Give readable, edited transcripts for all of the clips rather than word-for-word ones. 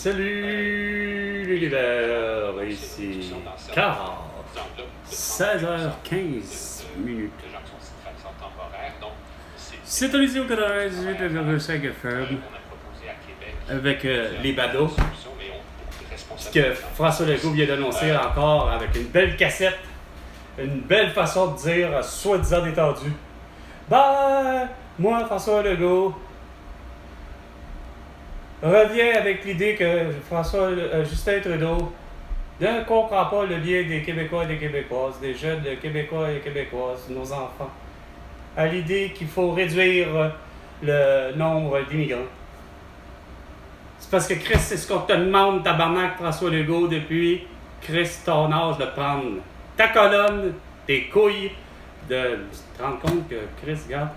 Salut l'univers, ici Carl, 16h15 minutes. C'est Olivier au 98,5 FM avec les badauds. Puis que François Legault vient d'annoncer encore avec une belle cassette, une belle façon de dire soi-disant détendu. Ben, moi François Legault revient avec l'idée que Justin Trudeau ne comprend pas le lien des Québécois et des Québécoises, des jeunes Québécois et Québécoises, nos enfants, à l'idée qu'il faut réduire le nombre d'immigrants. C'est parce que Chris, c'est ce qu'on te demande, tabarnak, François Legault, depuis Chris, ton âge, de prendre ta colonne, tes couilles, de te rendre compte que Chris, regarde,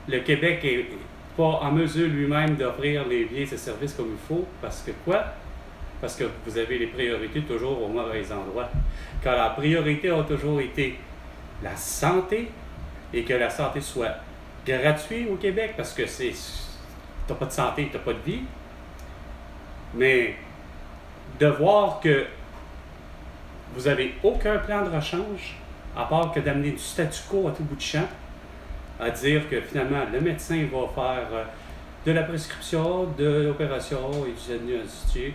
le Québec est pas en mesure lui-même d'offrir les biens et services comme il faut, parce que quoi? Parce que vous avez les priorités toujours au mauvais endroit. Quand la priorité a toujours été la santé, et que la santé soit gratuite au Québec, parce que t'as pas de santé, t'as pas de vie, mais de voir que vous avez aucun plan de rechange, à part que d'amener du statu quo à tout bout de champ, à dire que finalement le médecin va faire de la prescription, de l'opération et du diagnostic,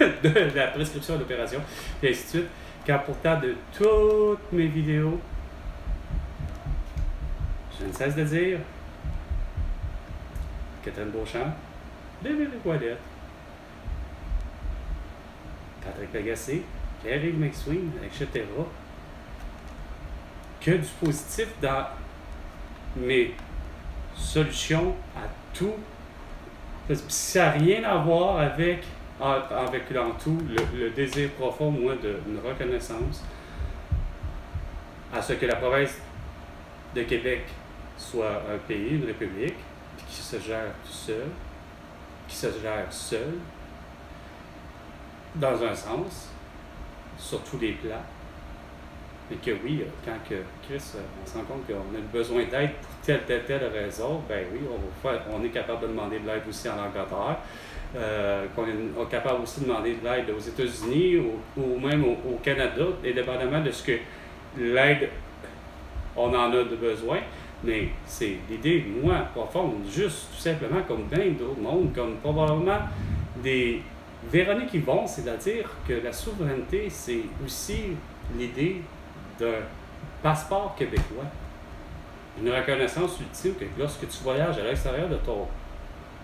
de la prescription et de l'opération, et ainsi de suite, car pourtant de toutes mes vidéos, je ne cesse de dire Catherine Beauchamp, David Ouellet, Patrick Lagacé, Pierre-Yves McSween, etc. Que du positif dans mes solutions à tout. Ça n'a rien à voir avec en tout le désir profond, moi, d'une reconnaissance à ce que la province de Québec soit un pays, une république, puis qui se gère tout seul, qui se gère seul, dans un sens, sur tous les plans, et que oui, quand que Chris, on se rend compte qu'on a besoin d'aide pour telle raison, ben oui, on est capable de demander de l'aide aussi en Angleterre, qu'on est capable aussi de demander de l'aide aux États-Unis ou même au Canada, indépendamment de ce que l'aide on en a de besoin, mais c'est l'idée, moi, profonde, juste tout simplement comme plein d'autres mondes, comme probablement des Véronique Yvon, c'est-à-dire que la souveraineté, c'est aussi l'idée d'un passeport québécois. Une reconnaissance ultime que lorsque tu voyages à l'extérieur de ton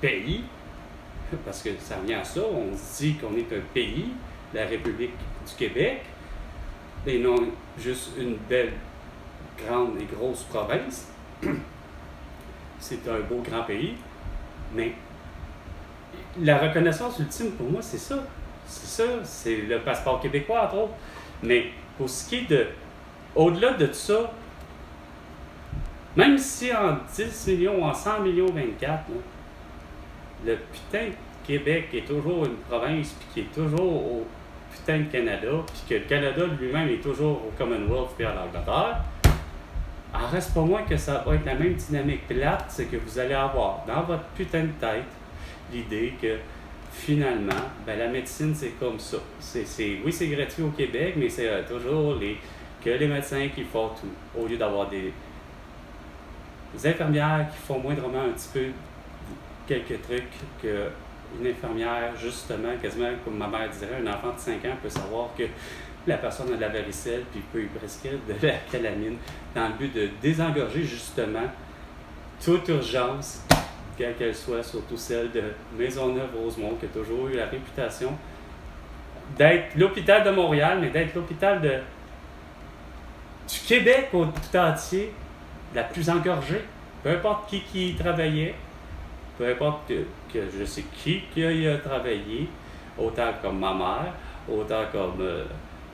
pays, parce que ça revient à ça, on se dit qu'on est un pays, la République du Québec, et non juste une belle, grande et grosse province. C'est un beau grand pays, mais la reconnaissance ultime pour moi, c'est ça. C'est le passeport québécois, entre autres. Mais pour ce qui est de... Au-delà de ça, même si en 10 millions, en 100 millions 24, là, le putain de Québec est toujours une province, puis qui est toujours au putain de Canada, puis que le Canada lui-même est toujours au Commonwealth puis à l'Angleterre, en reste pas moins que ça va être la même dynamique plate, c'est que vous allez avoir dans votre putain de tête l'idée que finalement, ben, la médecine c'est comme ça. Oui, c'est gratuit au Québec, mais c'est toujours les médecins qui font tout. Au lieu d'avoir des infirmières qui font moindrement un petit peu quelques trucs qu'une infirmière, justement, quasiment comme ma mère dirait, un enfant de 5 ans peut savoir que la personne a de la varicelle puis peut lui prescrire de la calamine dans le but de désengorger justement toute urgence, quelle qu'elle soit, surtout celle de Maisonneuve-Rosemont, qui a toujours eu la réputation d'être l'hôpital de Montréal, mais d'être l'hôpital du Québec au tout entier, la plus engorgée. Peu importe qui y travaillait, peu importe que je sais qui y a travaillé, autant comme ma mère, autant comme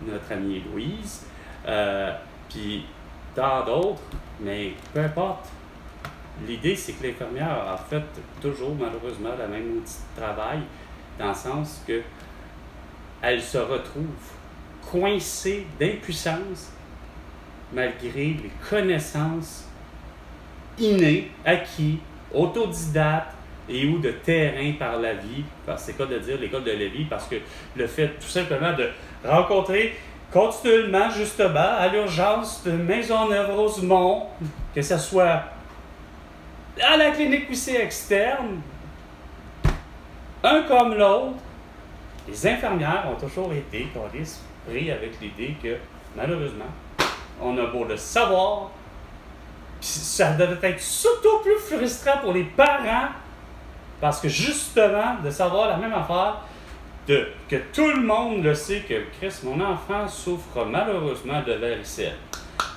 notre amie Louise, puis tant d'autres, mais peu importe. L'idée, c'est que l'infirmière a fait toujours, malheureusement, la même outil de travail, dans le sens que elle se retrouve coincée d'impuissance malgré les connaissances inné, acquis, autodidacte et ou de terrain par la vie, c'est le cas de dire l'école de la vie, parce que le fait tout simplement de rencontrer continuellement, justement, à l'urgence de Maisonneuve-Rosemont, que ce soit à la clinique aussi externe, un comme l'autre, les infirmières ont toujours été pris avec l'idée que, malheureusement, on a beau le savoir, puis ça devait être surtout plus frustrant pour les parents, parce que justement, de savoir la même affaire, que tout le monde le sait que Chris, mon enfant souffre malheureusement de varicelle,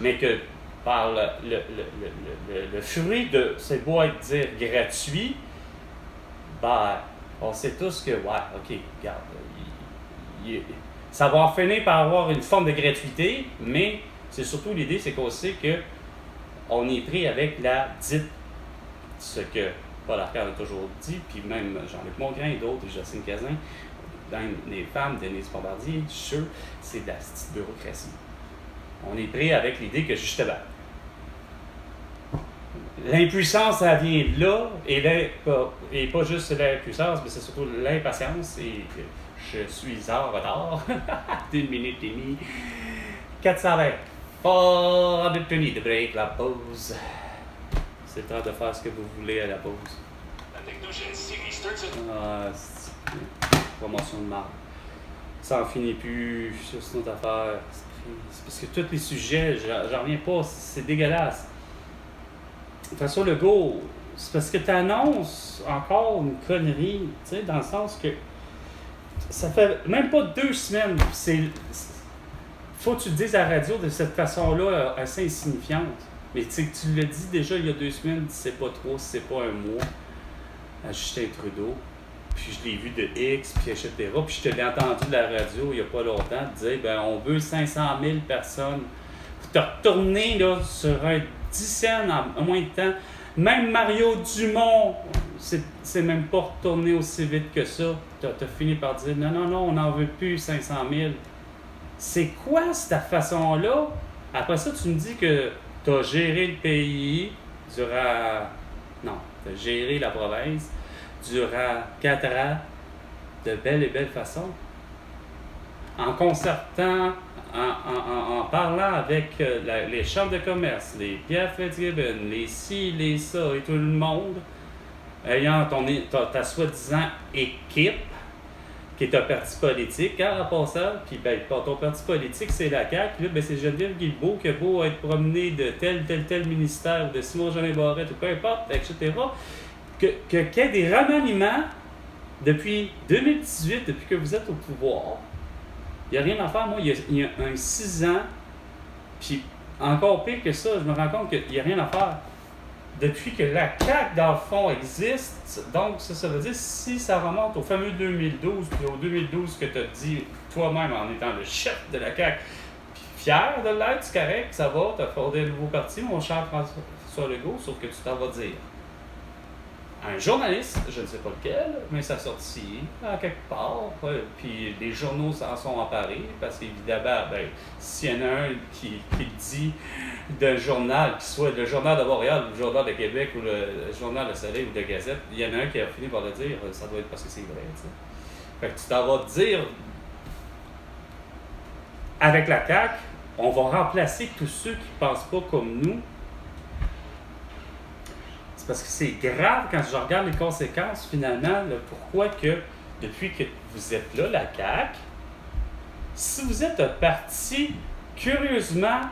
mais que par le fruit de c'est beau être dire gratuit, ben, on sait tous que, ouais, ok, regarde, ça va finir par avoir une forme de gratuité, mais c'est surtout l'idée, c'est qu'on sait que on est pris avec la dite, ce que Paul Arcand a toujours dit, puis même Jean-Luc Mongrain et d'autres, et Jocelyne Cazin, même les femmes, Denise Bombardier, je suis sûr, c'est de la petite bureaucratie. On est pris avec l'idée que justement, l'impuissance, ça vient de là, et pas juste l'impuissance, mais c'est surtout l'impatience, et je suis en retard, d'une minute et demie, 420, pas de tenue de break, la pause. C'est le temps de faire ce que vous voulez à la pause. Ah, c'est promotion de marque. Ça en finit plus, c'est une autre affaire. C'est parce que tous les sujets, j'en reviens pas, c'est dégueulasse. François Legault, c'est parce que tu annonces encore une connerie, tu sais, dans le sens que ça fait même pas 2 semaines, faut que tu le dises à la radio de cette façon-là, assez insignifiante. Mais tu l'as dit déjà il y a 2 semaines, c'est pas trop, c'est pas un mois, à Justin Trudeau. Puis je l'ai vu de X, puis etc. Puis je te l'ai entendu de la radio il y a pas longtemps dire, ben on veut 500 000 personnes. Pour te retourner là, sur un 10 cents en moins de temps. Même Mario Dumont, c'est même pas retourné aussi vite que ça. T'as fini par dire, non, on n'en veut plus 500 000. C'est quoi cette façon-là? Après ça, tu me dis que tu as géré le pays durant... Non, tu as géré la province durant 4 ans de belle et belle façon. En concertant, en parlant avec les chambres de commerce, les Pierre Fitzgibbon, les ci, les ça et tout le monde, ayant ta soi-disant équipe, qui est un parti politique, en passant, puis ben, ton parti politique, c'est la CAQ, puis là, ben, c'est Geneviève Guilbeault qui a beau être promenée de tel ministère, de Simon-Jeanin Barrette, ou peu importe, etc., qu'il y ait des remaniements depuis 2018, depuis que vous êtes au pouvoir. Il n'y a rien à faire. Moi, il y a un 6 ans, puis encore pire que ça, je me rends compte qu'il n'y a rien à faire. Depuis que la CAQ, dans le fond, existe, donc ça veut dire, si ça remonte au fameux 2012, puis au 2012 que tu as dit toi-même en étant le chef de la CAQ, puis fier de l'être, c'est correct, ça va, tu as fondé un nouveau parti, mon cher François Legault, sauf que tu t'en vas dire. Un journaliste, je ne sais pas lequel, mais ça sorti à quelque part, puis les journaux s'en sont emparés, parce qu'évidemment, ben, s'il y en a un qui dit d'un journal, qui soit le Journal de Montréal, ou le Journal de Québec, ou le Journal de Soleil, ou de Gazette, il y en a un qui a fini par le dire, ça doit être parce que c'est vrai, tu sais. Fait que tu t'en vas dire, avec la CAQ, on va remplacer tous ceux qui ne pensent pas comme nous. Parce que c'est grave quand je regarde les conséquences, finalement, là, pourquoi que, depuis que vous êtes là, la CAQ, si vous êtes un parti, curieusement,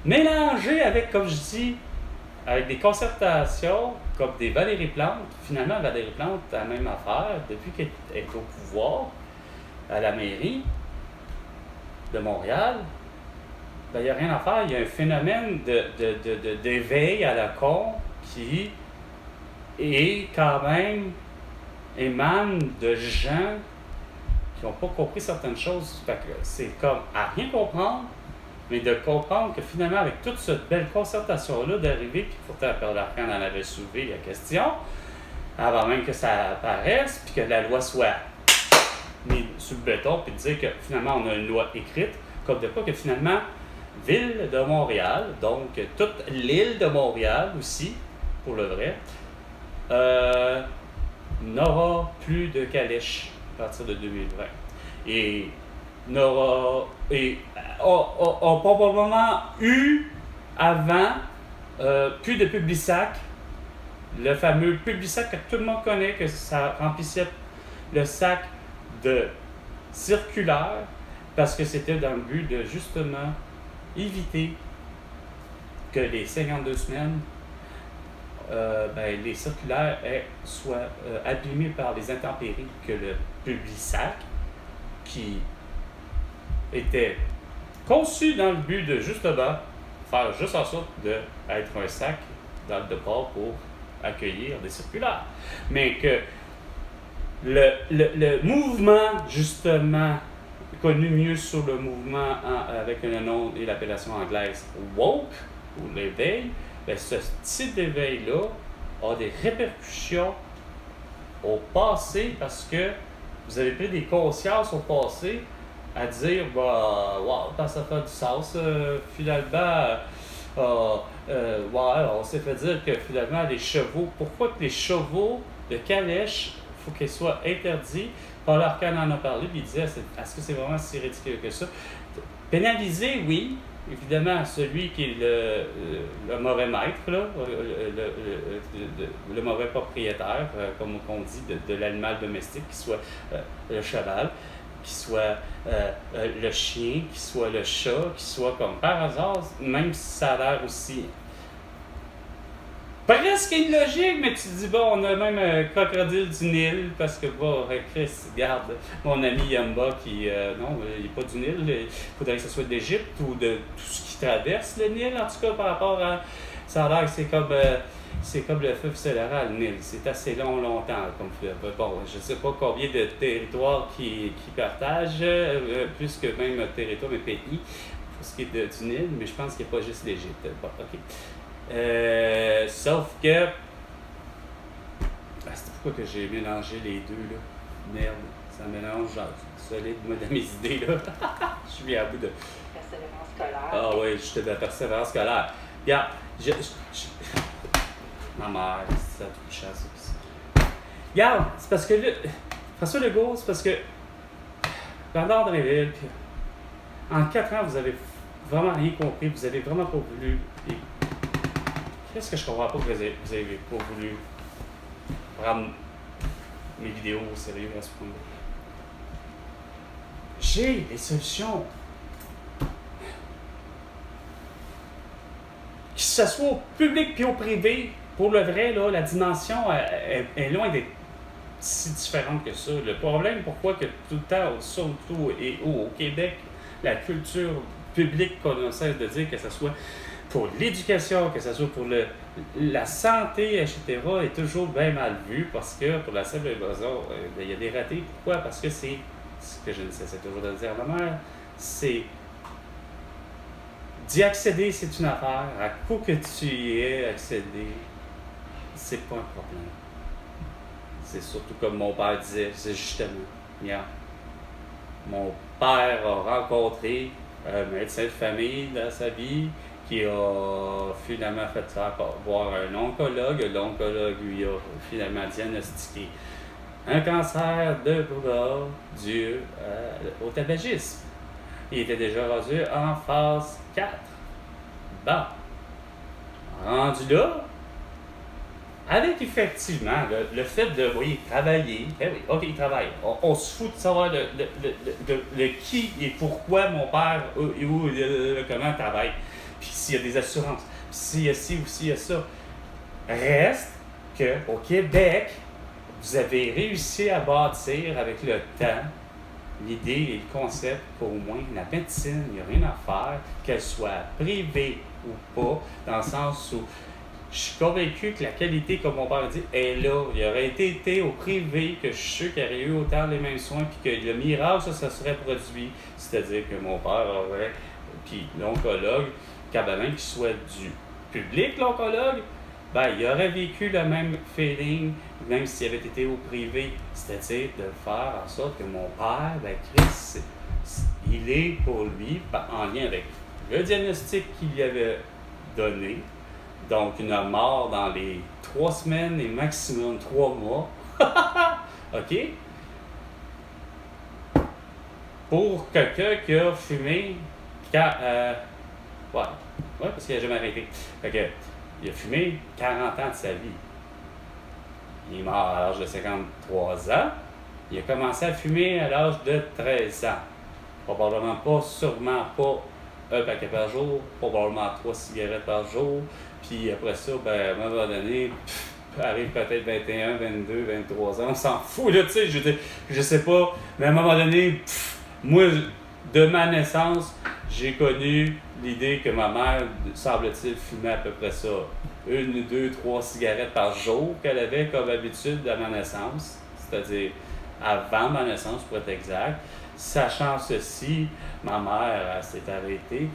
mélangé avec, comme je dis, avec des concertations, comme des Valérie Plante, finalement, Valérie Plante a la même affaire, depuis qu'elle est au pouvoir, à la mairie de Montréal, ben, il n'y a rien à faire. Il y a un phénomène d'éveil à la con, qui est quand même émane de gens qui n'ont pas compris certaines choses. Fait que c'est comme à rien comprendre, mais de comprendre que finalement, avec toute cette belle concertation-là, d'arriver, puis pourtant, Paul Arcand en avait soulevé la question, avant même que ça apparaisse, puis que la loi soit mise sur le béton, puis de dire que finalement, on a une loi écrite, comme de quoi que finalement, ville de Montréal, donc toute l'île de Montréal aussi, pour le vrai, n'aura plus de calèche à partir de 2020. Et a probablement eu avant plus de Publisac, le fameux Publisac que tout le monde connaît, que ça remplissait le sac de circulaire parce que c'était dans le but de justement éviter que les 52 semaines, les circulaires soient abîmés par les intempéries, que le Publisac, qui était conçu dans le but de justement faire juste en sorte d'être un sac dans le départ pour accueillir des circulaires. Mais que le mouvement, justement, connu mieux sur le mouvement avec le nom et l'appellation anglaise woke, ou l'éveil, ce type d'éveil-là a des répercussions au passé parce que vous avez pris des consciences au passé à dire, wow, ça fait du sens, finalement, on s'est fait dire que finalement les chevaux, pourquoi que les chevaux de calèche, il faut qu'ils soient interdits. Paul Arcand en a parlé, puis il disait, est-ce que c'est vraiment si ridicule que ça? Pénaliser, oui, évidemment, celui qui est le mauvais maître, là, le mauvais propriétaire, comme on dit, de l'animal domestique, qui soit le cheval, qui soit le chien, qui soit le chat, qui soit comme par hasard, même si ça a l'air aussi presque illogique, mais tu te dis, bon, on a même un crocodile du Nil, parce que, Chris, regarde, mon ami Yamba qui, non, il n'est pas du Nil, il faudrait que ce soit d'Égypte ou de tout ce qui traverse le Nil, en tout cas, par rapport à, ça a l'air que c'est comme le fleuve Saint-Laurent, le Nil, c'est assez longtemps comme fleuve. Bon, je ne sais pas combien de territoires qui partagent, plus que même territoire, mais pays, pour ce qui est du Nil, mais je pense qu'il n'y a pas juste l'Égypte. Bon, OK. Sauf que c'est pourquoi que j'ai mélangé les deux là. Merde, ça mélange solide moi dans mes idées là. Je suis à bout de persévérance scolaire. Ah oui, j'étais de la persévérance scolaire. Regarde, ma mère, ça touche à ça. Regarde, c'est parce que là, François Legault, c'est parce que Bernard Drinville, en 4 ans, vous avez vraiment rien compris, vous avez vraiment pas voulu. Qu'est-ce que je comprends pas que vous avez pas voulu prendre mes vidéos au sérieux à ce point-là? J'ai des solutions. Que ce soit au public puis au privé, pour le vrai, là, la dimension est loin d'être si différente que ça. Le problème, pourquoi que tout le temps, surtout au Québec, la culture publique qu'on ne cesse de dire, que ce soit pour l'éducation, que ce soit pour la santé, etc., est toujours bien mal vu parce que, pour la simple raison, il y a des ratés. Pourquoi? Parce que c'est ce que je ne cesse toujours de dire à ma mère, c'est d'y accéder, c'est une affaire. À coup que tu y aies accédé, c'est pas un problème. C'est surtout comme mon père disait, c'est justement, regarde, mon père a rencontré un médecin de famille dans sa vie, qui a finalement fait faire voir un oncologue. L'oncologue lui a finalement diagnostiqué un cancer de bras dû au tabagisme. Il était déjà rendu en phase 4. Bon, rendu là, avec effectivement le fait de travailler, OK, il travaille. On se fout de savoir le qui et pourquoi mon père comment travaille. Puis s'il y a des assurances, puis s'il y a ci ou s'il y a ça. Reste qu'au Québec, vous avez réussi à bâtir avec le temps l'idée et le concept qu'au moins la médecine, il n'y a rien à faire, qu'elle soit privée ou pas, dans le sens où je suis convaincu que la qualité, comme mon père dit, est là. Il aurait été au privé que je suis sûr qu'il aurait eu autant les mêmes soins, puis que le miracle, ça serait produit. C'est-à-dire que mon père aurait, puis l'oncologue, même qu'il soit du public, l'oncologue, il aurait vécu le même feeling, même s'il avait été au privé. C'est-à-dire de faire en sorte que mon père, Chris, il est pour lui, en lien avec le diagnostic qu'il y avait donné, donc une mort dans les 3 semaines et maximum 3 mois, OK? Pour quelqu'un qui a fumé, ouais, parce qu'il n'a jamais arrêté. Fait que, il a fumé 40 ans de sa vie. Il est mort à l'âge de 53 ans. Il a commencé à fumer à l'âge de 13 ans. Probablement pas, sûrement pas un paquet par jour, probablement 3 cigarettes par jour. Puis après ça, à un moment donné, arrive peut-être 21, 22, 23 ans, on s'en fout, là, tu sais, je sais pas. Mais à un moment donné, moi, de ma naissance, j'ai connu l'idée que ma mère, semble-t-il, fumait à peu près ça. 1, 2, 3 cigarettes par jour qu'elle avait comme habitude à ma naissance, c'est-à-dire avant ma naissance pour être exact. Sachant ceci, ma mère s'est arrêtée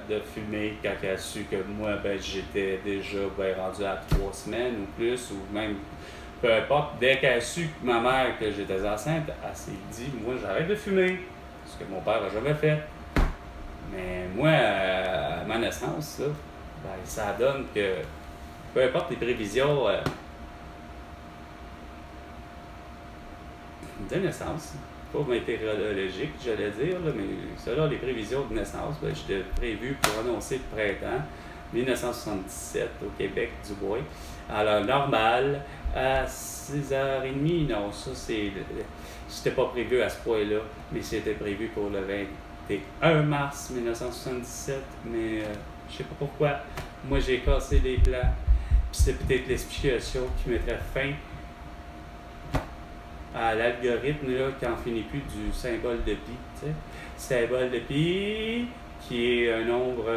de fumer quand elle a su que moi, j'étais déjà rendu à 3 semaines ou plus, ou même peu importe. Dès qu'elle a su, ma mère, que j'étais enceinte, elle s'est dit, moi, j'arrête de fumer. Ce que mon père n'a jamais fait. Mais moi, à ma naissance, là, ça donne que peu importe les prévisions de naissance, pas météorologique, j'allais dire, là, mais selon les prévisions de naissance, j'étais prévu pour annoncer le printemps 1977 au Québec du Bois. À l'heure normale, à 6h30, non, ça c'était pas prévu à ce point-là, mais c'était prévu pour le 21 mars 1977, mais je sais pas pourquoi. Moi, j'ai cassé les plans, puis c'est peut-être l'explication qui mettrait fin à l'algorithme là, qui n'en finit plus du symbole de pi. T'sais. Symbole de pi, qui est un nombre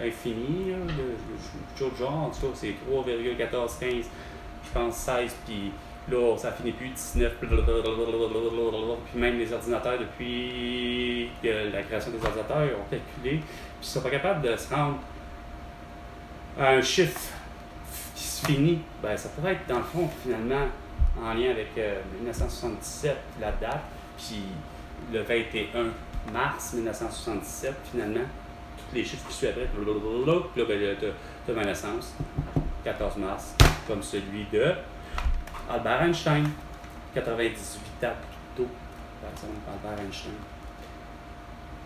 infini, de genre, en tout cas, c'est 3,1415, je pense 16, puis là, ça finit plus 19, puis même les ordinateurs, depuis la création des ordinateurs, ont calculé, puis ils sont pas capables de se rendre à un chiffre qui se finit. Ça pourrait être, dans le fond, finalement, en lien avec 1977, la date, puis le 21 mars 1977, finalement, tous les chiffres qui suivent après, puis là, t'as ma naissance, 14 mars, comme celui de Albert Einstein, 98 ans plus tôt, par exemple, Albert Einstein,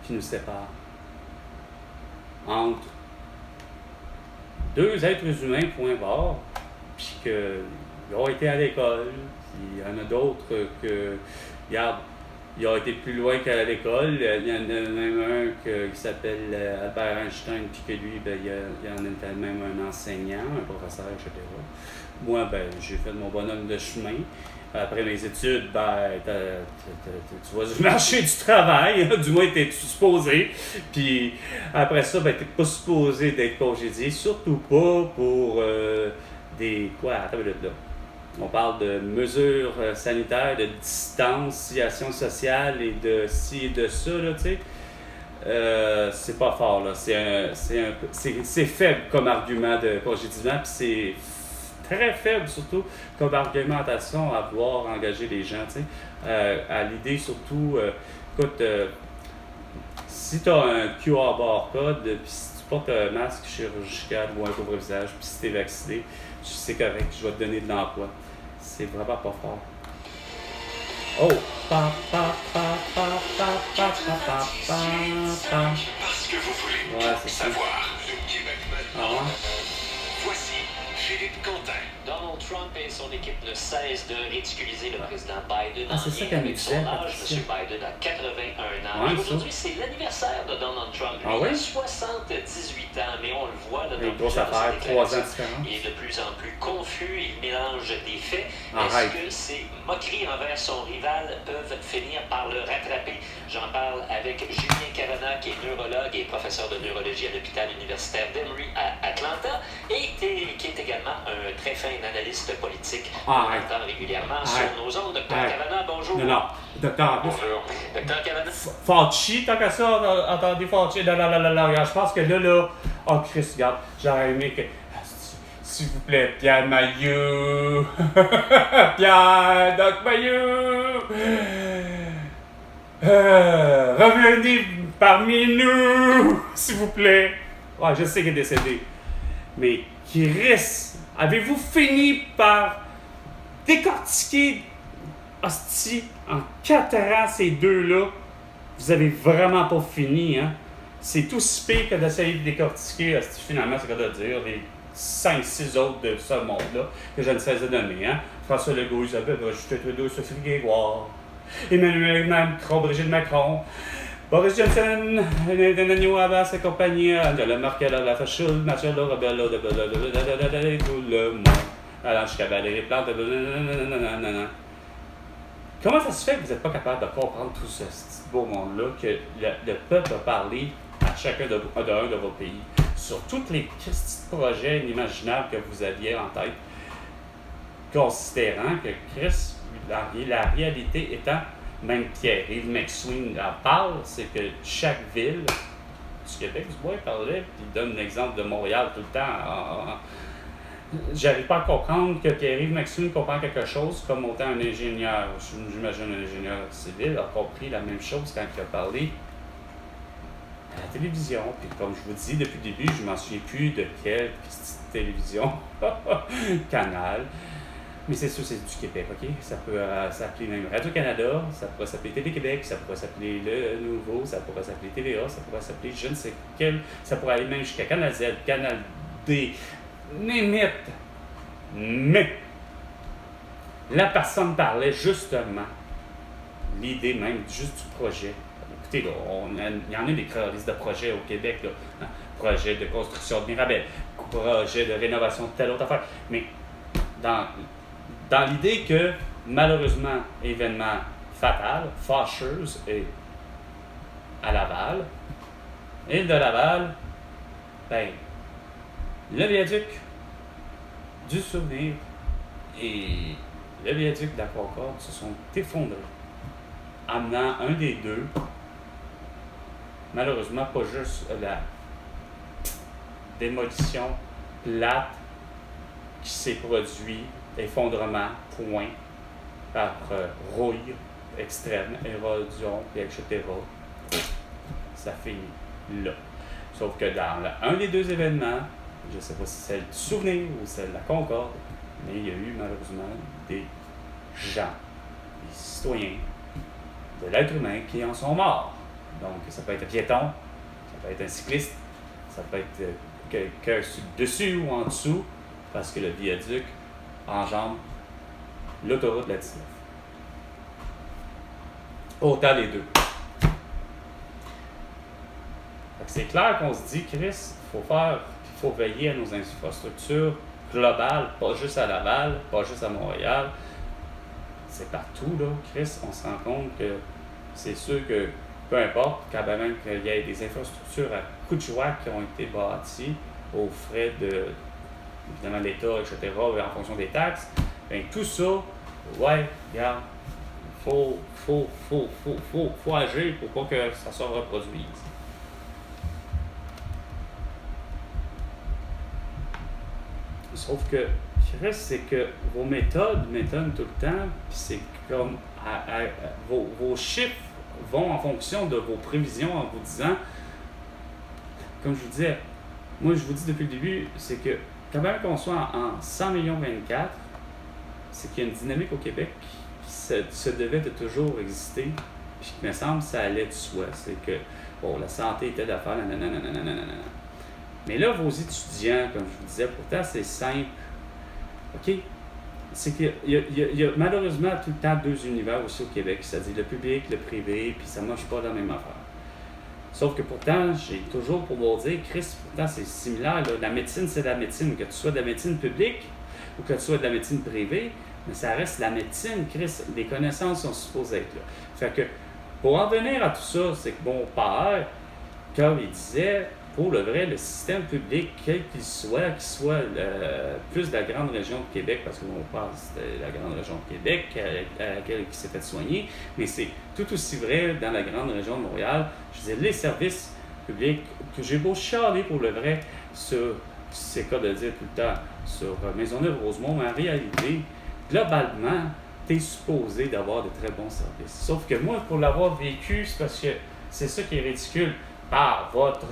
qui nous sépare entre deux êtres humains, point barre, puis qu'ils ont été à l'école, puis il y en a d'autres que, regarde, ils ont été plus loin qu'à l'école. Il y en a même un qui s'appelle Albert Einstein, puis que lui, il y en a même un enseignant, un professeur, etc. Moi, j'ai fait mon bonhomme de chemin. Après mes études, tu vas du marché du travail, du moins t'es supposé. Puis après ça, t'es pas supposé d'être congédié, surtout pas pour attends une minute là. On parle de mesures sanitaires, de distanciation sociale et de ci et de ça, là, tu sais. C'est pas fort, là. C'est faible comme argument de congédiement, puis c'est très faible, surtout, comme argumentation à vouloir engager les gens, tu sais. À l'idée, surtout, écoute, si tu as un QR barcode, puis si tu portes un masque chirurgical ou un couvre-visage, puis si tu es vacciné, c'est correct, je vais te donner de l'emploi. C'est vraiment pas fort. Oh! Parce que vous voulez tout savoir. Le Québec maintenant. Voici Philippe Quentin. Donald Trump et son équipe ne cessent de ridiculiser le président Biden c'est ça qu'elle me disait. son âge. M. Biden a 81 ans. Et aujourd'hui, c'est l'anniversaire de Donald Trump. Lui, il a 78 ans, mais on le voit là, dans plusieurs affaires, 3 ans différents. Il est de plus en plus confus, il mélange des faits. Est-ce que ces moqueries envers son rival peuvent finir par le rattraper? J'en parle avec Julien Cavana, qui est neurologue et professeur de neurologie à l'hôpital universitaire d'Emory à Atlanta, et qui est également un très fin analyste politique. On entend régulièrement sur nos ondes. Docteur Cavana, bonjour. Non, docteur. Bonjour. Docteur Cavana. Fauci, tant qu'à ça, entendez Fauci. Non, regarde, je pense que là, oh Chris, regarde, j'aurais aimé que... S'il vous plaît, Pierre Mailloux. Pierre, Doc Mailloux. Revenez parmi nous, s'il vous plaît. Ouais, je sais qu'il est décédé. Mais Chris, avez-vous fini par décortiquer, hostie, en 4 ans, ces deux-là? Vous avez vraiment pas fini, hein? C'est tout si pire que d'essayer de décortiquer, finalement, c'est quoi de dire, les 5-6 autres de ce monde-là, que je ne sais de nommer, hein? François Legault, Isabelle Justin Trudeau, Sophie Grégoire, Emmanuel Macron, Brigitte Macron, Boris Johnson, Netanyahu Abbas et compagnie, Angela Merkel, la Fachule, Mathieu Robert, tout le monde, Alain Valérie Plante, Comment ça se fait que vous n'êtes pas capable de comprendre tout ce beau monde-là, que le peuple a parlé à chacun de vos pays, sur tous les petits projets inimaginables que vous aviez en tête, considérant que Chris, la réalité étant, même Pierre-Yves McSween en parle, c'est que chaque ville du Québec, du bois, parlait, puis il donne l'exemple de Montréal tout le temps. J'arrive pas à comprendre que Pierre-Yves McSween comprend quelque chose comme autant un ingénieur, j'imagine un ingénieur civil, a compris la même chose quand il a parlé à la télévision. Puis comme je vous dis depuis le début, je ne m'en souviens plus de quelle télévision, canal. Mais c'est sûr, c'est du Québec, OK? Ça peut s'appeler même Radio-Canada, ça pourrait s'appeler Télé-Québec, ça pourrait s'appeler Le Nouveau, ça pourrait s'appeler TVA, ça pourrait s'appeler je ne sais quel, ça pourrait aller même jusqu'à Canal Z, Canal D, limite. Mais la personne parlait justement l'idée même juste du projet. Écoutez, là, il y en a des listes de projets au Québec, là, hein? Projet de construction de Mirabel, projet de rénovation de telle autre affaire. Mais dans l'idée que, malheureusement, événement fatal, fâcheuse, et à Laval, et de Laval, ben, le viaduc du Souvenir et le viaduc de la Concorde se sont effondrés, amenant un des deux, malheureusement pas juste la démolition plate qui s'est produite, effondrement, point, par rouille extrême, érosion, etc. Ça finit là. Sauf que dans un des deux événements, je ne sais pas si c'est celle du Souvenir ou celle de la Concorde, mais il y a eu malheureusement des gens, des citoyens de l'être humain qui en sont morts. Donc ça peut être un piéton, ça peut être un cycliste, ça peut être quelqu'un dessus ou en dessous, parce que le viaduc enjambe l'autoroute de la 19. Autant les deux. C'est clair qu'on se dit, Chris, il faut veiller à nos infrastructures globales, pas juste à Laval, pas juste à Montréal. C'est partout, là, Chris, on se rend compte que c'est sûr que, peu importe, quand même qu'il y ait des infrastructures à coups de joie qui ont été bâties aux frais de, évidemment, l'État, etc., en fonction des taxes, bien, tout ça, ouais, regarde, faut agir pour pas que ça se reproduise. Sauf que, le reste, c'est que vos méthodes m'étonnent tout le temps, puis c'est comme vos chiffres vont en fonction de vos prévisions en vous disant, comme je vous disais, moi je vous dis depuis le début, c'est que quand même qu'on soit en 100 millions 24, c'est qu'il y a une dynamique au Québec qui se devait de toujours exister, puis il me semble que ça allait de soi. C'est que, bon, la santé était d'affaires, nanana. Mais là, vos étudiants, comme je vous disais, pourtant c'est simple. OK? C'est qu'il y a malheureusement tout le temps deux univers aussi au Québec, c'est-à-dire le public, le privé, puis ça ne marche pas dans la même affaire. Sauf que pourtant, j'ai toujours pour vous dire, Chris, pourtant c'est similaire. Là. La médecine, c'est la médecine. Que tu sois de la médecine publique ou que tu sois de la médecine privée, mais ça reste la médecine, Chris. Les connaissances sont supposées être là. Fait que, pour en venir à tout ça, c'est que mon père, comme il disait, pour le vrai, le système public, quel qu'il soit plus de la grande région de Québec, parce que mon père, c'était la grande région de Québec à laquelle il s'est fait soigner, mais c'est tout aussi vrai dans la grande région de Montréal. Je disais, les services publics, que j'ai beau chialer pour le vrai sur, c'est quoi de dire tout le temps, sur Maisonneuve-Rosemont, mais en réalité, globalement, tu es supposé d'avoir de très bons services. Sauf que moi, pour l'avoir vécu, c'est parce que c'est ça qui est ridicule. Par votre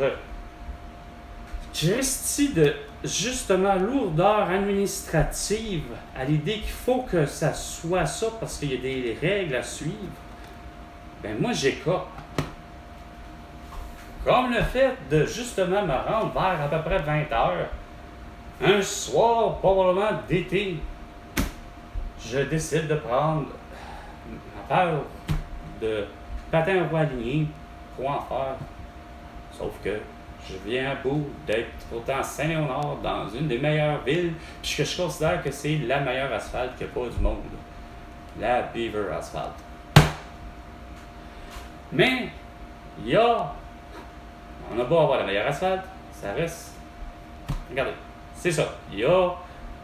Christie de, justement, lourdeur administrative à l'idée qu'il faut que ça soit ça parce qu'il y a des règles à suivre, ben moi, j'écope. Comme le fait de, justement, me rendre vers à peu près 20 heures, un soir, probablement d'été, je décide de prendre ma paire de patins roue alignés pour en faire. Sauf que je viens à bout d'être pourtant à Saint-Léonard, dans une des meilleures villes, puis que je considère que c'est la meilleure asphalte qu'il n'y a pas du monde. La Beaver Asphalt. Mais, on a beau avoir la meilleure asphalte, ça reste. Regardez, c'est ça. Il y a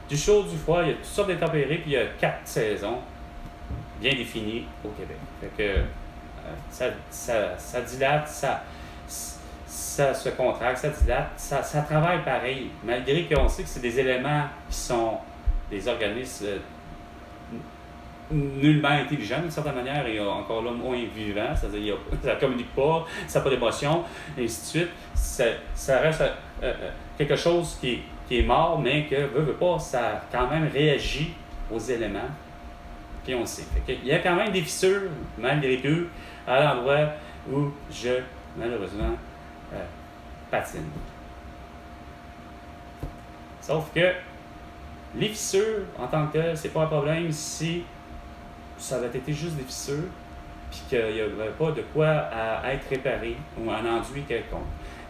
du chaud, du froid, il y a toutes sortes d'intempéries, puis il y a 4 saisons bien définies au Québec. Fait que ça dilate, ça se contracte, ça dilate, ça travaille pareil, malgré qu'on sait que c'est des éléments qui sont des organismes nullement intelligents d'une certaine manière et encore là moins vivants, c'est-à-dire ça ne communique pas, ça n'a pas d'émotion, et ainsi de suite. Ça reste quelque chose qui est mort, mais que veut pas, ça quand même réagit aux éléments, puis on le sait. Il y a quand même des fissures, malgré tout, à l'endroit où je, malheureusement, patine. Sauf que les fissures, en tant que tel, c'est pas un problème si ça avait été juste des fissures puis qu'il n'y avait pas de quoi à être réparé ou un enduit quelconque.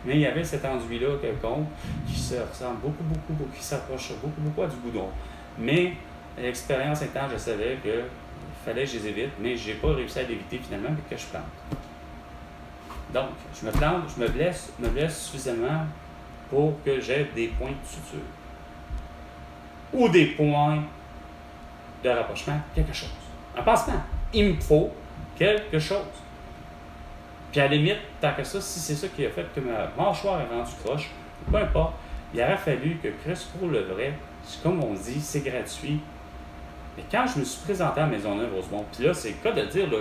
Mais il y avait cet enduit-là quelconque qui se ressemble beaucoup, qui s'approche beaucoup à du goudron. Mais l'expérience étant, je savais qu'il fallait que je les évite, mais je n'ai pas réussi à l'éviter finalement, mais que je plante. Donc, je me plante, je me blesse suffisamment pour que j'aie des points de suture. Ou des points de rapprochement, quelque chose. Un pansement. Il me faut quelque chose. Puis à la limite, tant que ça, si c'est ça qui a fait que ma mâchoire est rendue croche, peu importe, il aurait fallu que Chris, pour le vrai, comme on dit, c'est gratuit. Mais quand je me suis présenté à Maisonneuve-Rosemont, puis là, c'est le cas de dire, là,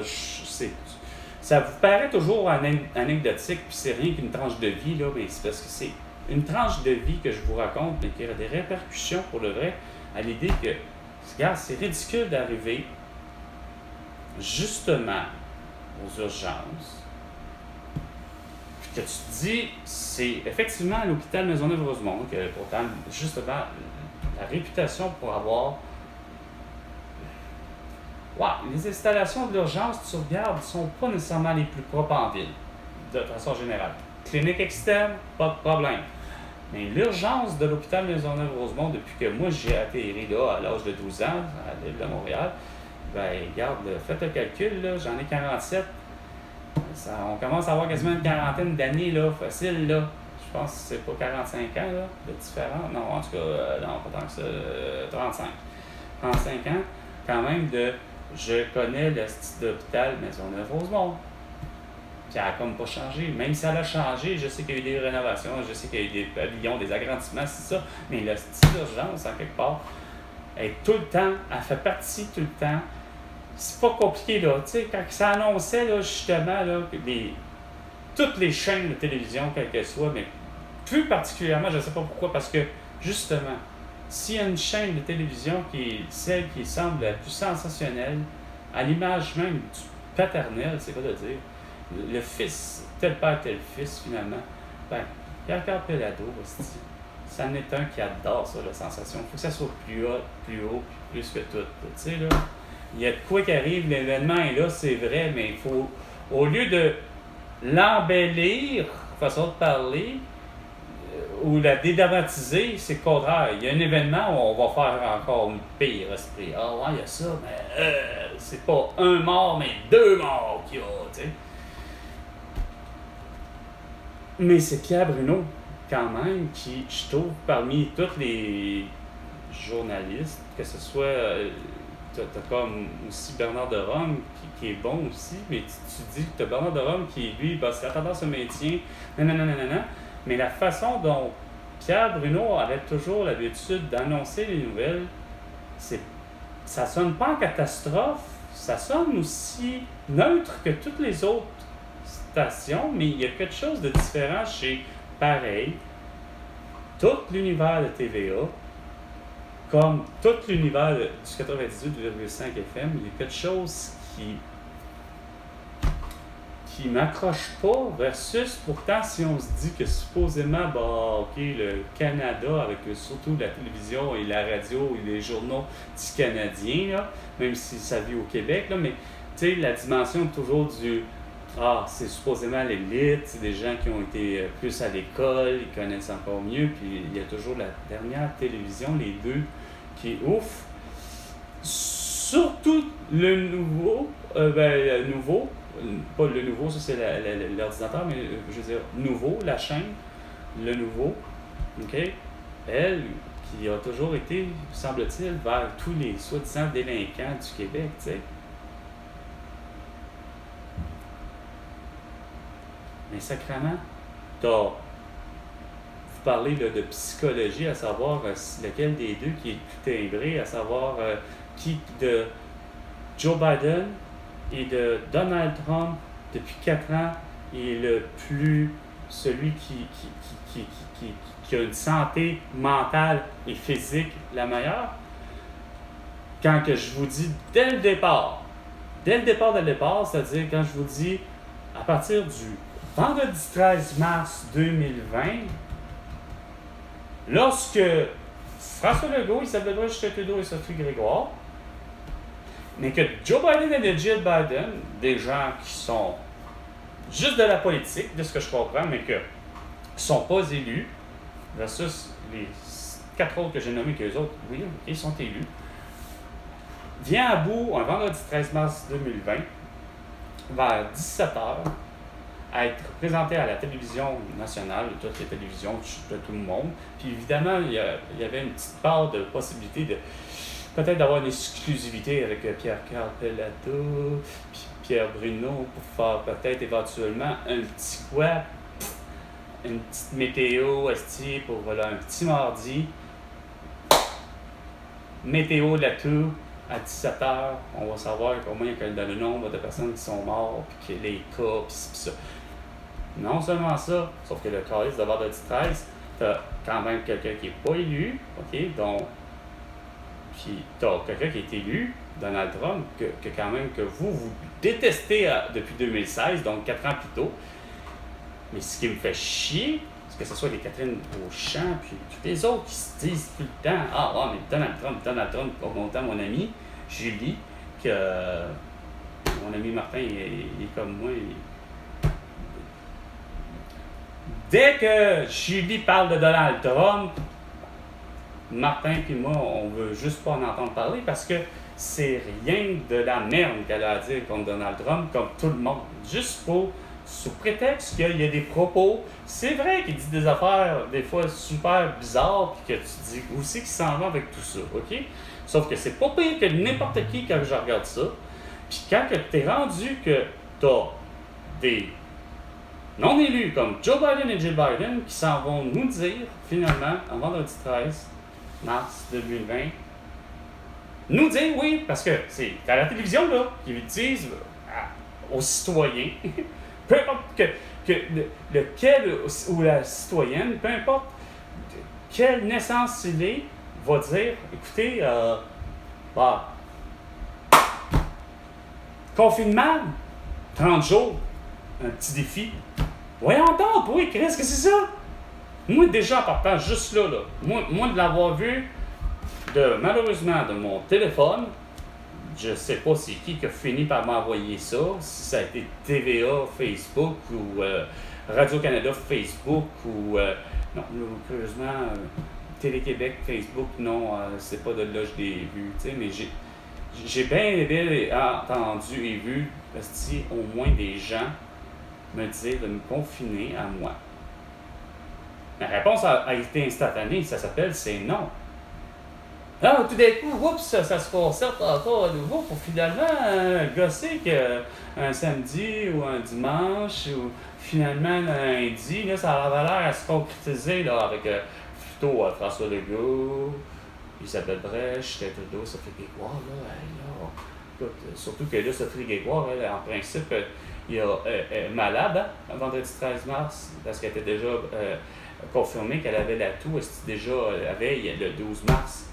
ça vous paraît toujours anecdotique, puis c'est rien qu'une tranche de vie, là, mais c'est parce que c'est une tranche de vie que je vous raconte, mais qui a des répercussions pour le vrai, à l'idée que, regarde, c'est ridicule d'arriver justement aux urgences, puis que tu te dis, c'est effectivement à l'hôpital Maisonneuve-Rosemont, que pourtant, justement, la réputation pour avoir. Ouais, les installations de l'urgence, tu regardes, ne sont pas nécessairement les plus propres en ville, de façon générale. Clinique externe, pas de problème. Mais l'urgence de l'hôpital Maisonneuve-Rosemont, depuis que moi j'ai atterri là à l'âge de 12 ans, à l'île de Montréal, ben regarde, faites le calcul, là, j'en ai 47. On commence à avoir quasiment une quarantaine d'années, là, facile, là. Je pense que c'est pas 45 ans, là, de différent. Non, en tout cas, non, pas tant que ça, 35. 35 ans, quand même, je connais le style d'hôpital Maisonneuve-Rosemont. Puis elle n'a comme pas changé. Même si elle a changé, je sais qu'il y a eu des rénovations, je sais qu'il y a eu des pavillons, des agrandissements, c'est ça. Mais le style d'urgence, en quelque part, est tout le temps, elle fait partie tout le temps. C'est pas compliqué, là. Tu sais, quand ça annonçait, là, justement, là, toutes les chaînes de télévision, quelles qu'elles soient, mais plus particulièrement, je ne sais pas pourquoi, parce que, justement, s'il y a une chaîne de télévision qui est celle qui semble la plus sensationnelle, à l'image même du paternel, c'est quoi de dire, le fils, tel père, tel fils, finalement, ben, Pierre-Carl Péladeau, c'en est un qui adore ça, la sensation. Il faut que ça soit plus haut, plus que tout. Tu sais, là, il y a de quoi qui arrive, l'événement est là, c'est vrai, mais il faut, au lieu de l'embellir, façon de parler, ou la dédramatiser, c'est le contraire. Il y a un événement où on va faire encore une pire esprit. Ah ouais, il y a ça, mais c'est pas un mort, mais 2 morts qu'il y a, tu sais. Mais c'est Pierre Bruno, quand même, qui, je trouve, parmi tous les journalistes, que ce soit, t'as comme aussi Bernard de Rome, qui est bon aussi, mais tu dis que t'as Bernard de Rome qui, lui, c'est la tendance au maintien, nanana. Mais la façon dont Pierre Bruno avait toujours l'habitude d'annoncer les nouvelles, ça sonne pas en catastrophe, ça sonne aussi neutre que toutes les autres interprétation, mais il y a quelque chose de différent chez Pareil. Tout l'univers de TVA, comme tout l'univers du 98,5 FM, il y a quelque chose qui m'accroche pas, versus pourtant si on se dit que supposément, le Canada, avec surtout la télévision et la radio et les journaux du Canadien, là, même si ça vit au Québec, là, mais tu sais, la dimension toujours du c'est supposément l'élite, c'est des gens qui ont été plus à l'école, ils connaissent encore mieux, puis il y a toujours la dernière télévision, les deux, qui est ouf. Surtout le nouveau, pas le nouveau, ça c'est l'ordinateur, mais je veux dire, nouveau, la chaîne, le nouveau, OK? Elle, qui a toujours été, semble-t-il, vers tous les soi-disant délinquants du Québec, tu sais. Mais sacrément, vous parlez de psychologie, à savoir lequel des deux qui est plus timbré, à savoir qui de Joe Biden et de Donald Trump depuis 4 ans est le plus celui qui a une santé mentale et physique la meilleure. Quand que je vous dis dès le départ, c'est-à-dire quand je vous dis à partir du vendredi 13 mars 2020, lorsque François Legault, Isabelle Trudeau et Sophie Grégoire, mais que Joe Biden et Jill Biden, des gens qui sont juste de la politique, de ce que je comprends, mais qui ne sont pas élus, versus les 4 autres que j'ai nommés, que les autres, oui, ils sont élus, vient à bout un vendredi 13 mars 2020, vers 17h, à être présenté à la télévision nationale, de toutes les télévisions, de tout le monde. Puis évidemment, il y avait une petite part de possibilité de peut-être d'avoir une exclusivité avec Pierre-Carl Pellado, puis Pierre Bruno, pour faire peut-être éventuellement un petit une petite météo, pour un petit mardi. Météo de la tour. À 17h, on va savoir combien il y a le nombre de personnes qui sont mortes, puis les cas, puis ça. Non seulement ça, sauf que le calice de vendredi 13, t'as quand même quelqu'un qui n'est pas élu, OK? Donc, puis t'as quelqu'un qui est élu, Donald Trump, que quand même que vous détestez depuis 2016, donc 4 ans plus tôt. Mais ce qui me fait chier, c'est que ce soit les Catherine Beauchamp, puis tous les autres qui se disent tout le temps mais Donald Trump, comme autant mon ami Julie, que mon ami Martin, il est comme moi. Dès que Julie parle de Donald Trump, Martin et moi, on veut juste pas en entendre parler parce que c'est rien de la merde qu'elle a à dire contre Donald Trump, comme tout le monde. Juste sous prétexte qu'il y a des propos. C'est vrai qu'il dit des affaires, des fois, super bizarres, puis que tu dis aussi qu'il s'en va avec tout ça, OK? Sauf que c'est pas pire que n'importe qui quand je regarde ça. Puis quand tu es rendu que tu as des non-élus comme Joe Biden et Jill Biden qui s'en vont nous dire, finalement, en vendredi 13 mars 2020, nous dire oui, parce que c'est à la télévision, là, qu'ils disent aux citoyens, peu importe lequel ou la citoyenne, peu importe quelle naissance il est, va dire, écoutez, confinement, 30 jours, un petit défi. Voyons donc, oui, qu'est-ce que c'est ça? Moi, déjà, en partant juste là, moi de l'avoir vu, malheureusement, de mon téléphone, je sais pas c'est qui a fini par m'envoyer ça, si ça a été TVA, Facebook, ou Radio-Canada, Facebook, ou, non, curieusement, Télé-Québec, Facebook, non, c'est pas de là que je l'ai vu, tu sais, mais j'ai bien entendu et vu, parce que au moins des gens me disaient de me confiner à moi. La réponse a été instantanée, ça s'appelle c'est non. Là, tout d'un coup, oups, ça se concerte encore à nouveau pour finalement gosser qu'un samedi ou un dimanche ou finalement lundi, là, ça a l'air à se concrétiser là, avec plutôt François Legault, Isabelle Brèche, Trudeau, Sophie Grégoire, là, écoute, surtout que là, Sophie Grégoire, elle, en principe, malade, hein, le vendredi 13 mars, parce qu'elle était déjà confirmée qu'elle avait la toux, déjà la veille, le 12 mars.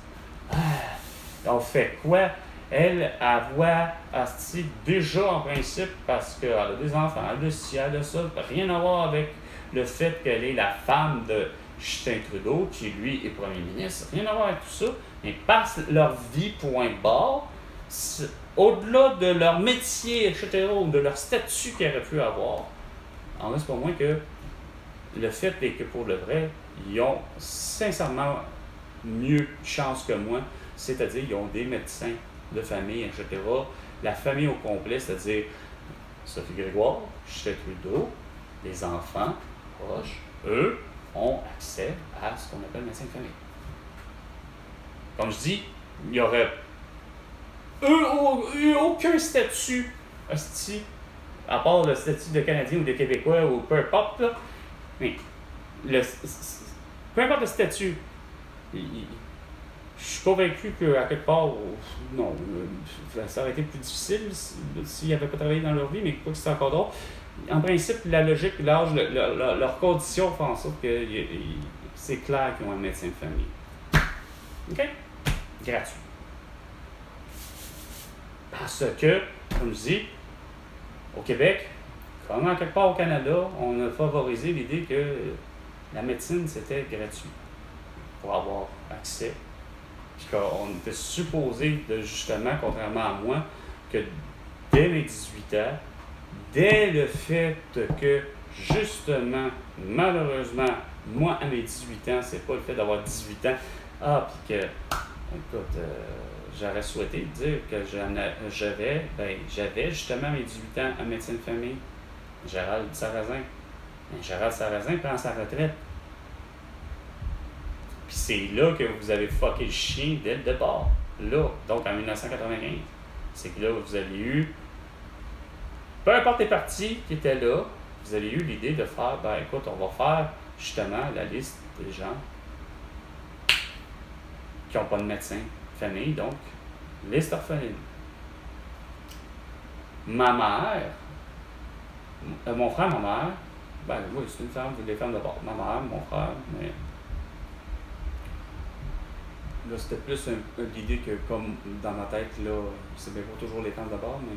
On fait quoi? Elle voit Asti déjà en principe, parce qu'elle a des enfants, elle a ci, elle a ça, rien à voir avec le fait qu'elle est la femme de Justin Trudeau, qui lui est premier ministre, rien à voir avec tout ça, mais passent leur vie point barre, au-delà de leur métier, etc., ou de leur statut qu'ils auraient pu avoir. En reste pas moins que le fait est que pour le vrai, ils ont sincèrement mieux de chance que moi, c'est-à-dire ils ont des médecins de famille, etc. La famille au complet, c'est-à-dire Sophie Grégoire, Justin Trudeau, les enfants proches, eux, ont accès à ce qu'on appelle médecin de famille. Comme je dis, il n'y aurait aucun statut, à part le statut de Canadien ou de Québécois ou peu importe, là, mais peu importe le statut, je suis convaincu qu'à quelque part, non, ça aurait été plus difficile s'ils n'avaient pas travaillé dans leur vie, mais quoi que c'est encore drôle. En principe, la logique, l'âge, leurs conditions font en sorte que c'est clair qu'ils ont un médecin de famille. OK? Gratuit. Parce que, comme je dis, au Québec, comme en quelque part au Canada, on a favorisé l'idée que la médecine, c'était gratuit pour avoir accès. Puis qu'on était supposé, justement, contrairement à moi, que dès mes 18 ans, dès le fait que, justement, malheureusement, moi, à mes 18 ans, c'est pas le fait d'avoir 18 ans, puis que, écoute, j'aurais souhaité dire que j'avais justement mes 18 ans un médecin de famille, Gérald Sarrazin. Gérald Sarrazin prend sa retraite. Puis c'est là que vous avez fucké le chien dès le départ. Là, donc en 1995. C'est que là, vous avez eu, peu importe les partis qui étaient là, vous avez eu l'idée de faire, écoute, on va faire justement la liste des gens qui n'ont pas de médecin de famille, donc liste orpheline. Ma mère, mon frère, ma mère, oui, c'est une femme, des femmes d'abord. Ma mère, mon frère, mais là, c'était plus l'idée que, comme dans ma tête, là, c'est bien pas toujours les femmes d'abord, mais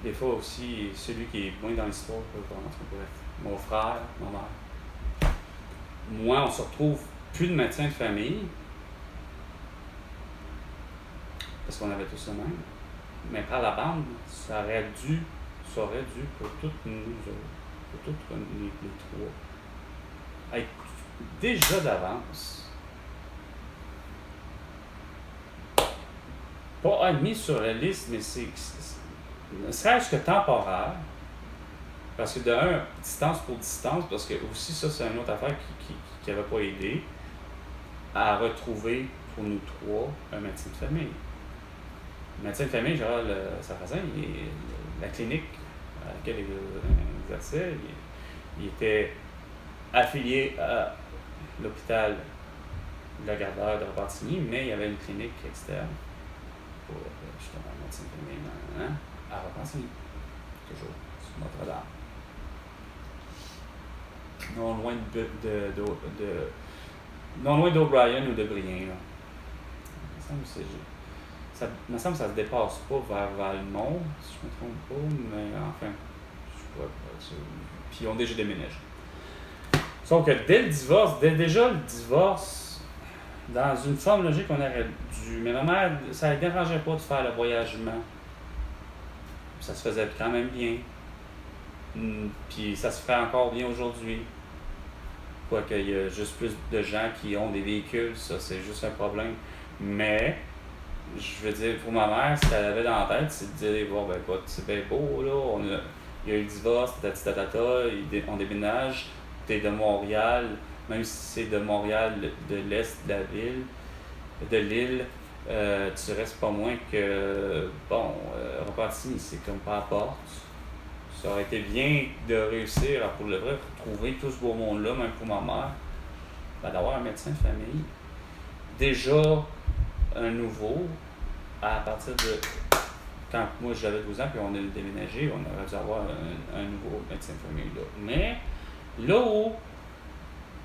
des fois aussi, celui qui est moins dans l'histoire, bref, mon frère, ma mère. Moi, on se retrouve plus de médecin de famille, parce qu'on avait tous le même, mais par la bande, ça aurait dû pour toutes nous autres, pour toutes les trois, être déjà d'avance, pas admis sur la liste, mais c'est ne serait-ce que temporaire, parce que d'un, distance pour distance, parce que aussi ça c'est une autre affaire qui n'avait pas aidé à retrouver pour nous trois un médecin de famille. Le médecin de famille, Gérald Sarrazin, la clinique à laquelle il exerçait, il était affilié à l'hôpital de la Gardeur de Repentigny, mais il y avait une clinique externe pour justement un médecin de famille à Repentigny, toujours sur Notre-Dame. Non loin d'O'Brien ou de Brien. Là. Il me semble que ça ne se dépasse pas vers Valmont, si je ne me trompe pas, mais enfin, je ne pourrais pas ça. Puis ils ont déjà déménagé. Sauf que dès le divorce, déjà le divorce, dans une forme logique, on aurait dû. Mais ma mère, ça ne la dérangeait pas de faire le voyagement. Ça se faisait quand même bien. Puis ça se fait encore bien aujourd'hui. Quoique il y a juste plus de gens qui ont des véhicules, ça c'est juste un problème. Mais, je veux dire, pour ma mère, ce qu'elle avait dans la tête, c'est de dire, bon, écoute, c'est bien beau, là, il y a eu le divorce, on déménage, t'es de Montréal, même si c'est de Montréal, de l'est de la ville, de l'île, tu restes pas moins que, Repentigny, c'est comme pas à porte. Ça aurait été bien de réussir à, pour le vrai, retrouver tout ce beau monde-là, même pour ma mère, d'avoir un médecin de famille. Déjà, un nouveau, à partir de quand moi j'avais 12 ans puis on a déménagé, on aurait dû avoir un nouveau médecin de famille là. Mais là où,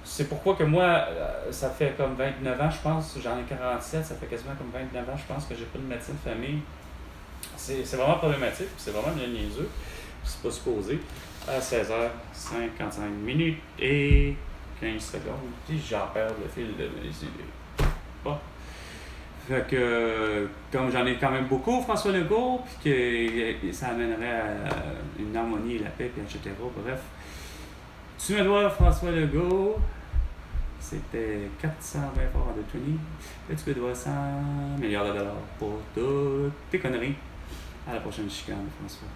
c'est pourquoi que moi, ça fait comme 29 ans, je pense, j'en ai 47, ça fait quasiment comme 29 ans, je pense que j'ai pas de médecin de famille. C'est vraiment problématique, c'est vraiment bien niaiseux, c'est pas supposé. À 16h55 et 15 secondes, puis j'en perds le fil de mes idées. Bon. Fait que, comme j'en ai quand même beaucoup, François Legault, puis que ça amènerait à une harmonie, la paix, puis etc. Bref. Tu me dois, François Legault. C'était 420 forts de Tony. Et tu me dois 100 milliards de dollars pour toutes tes conneries. À la prochaine chicane, François.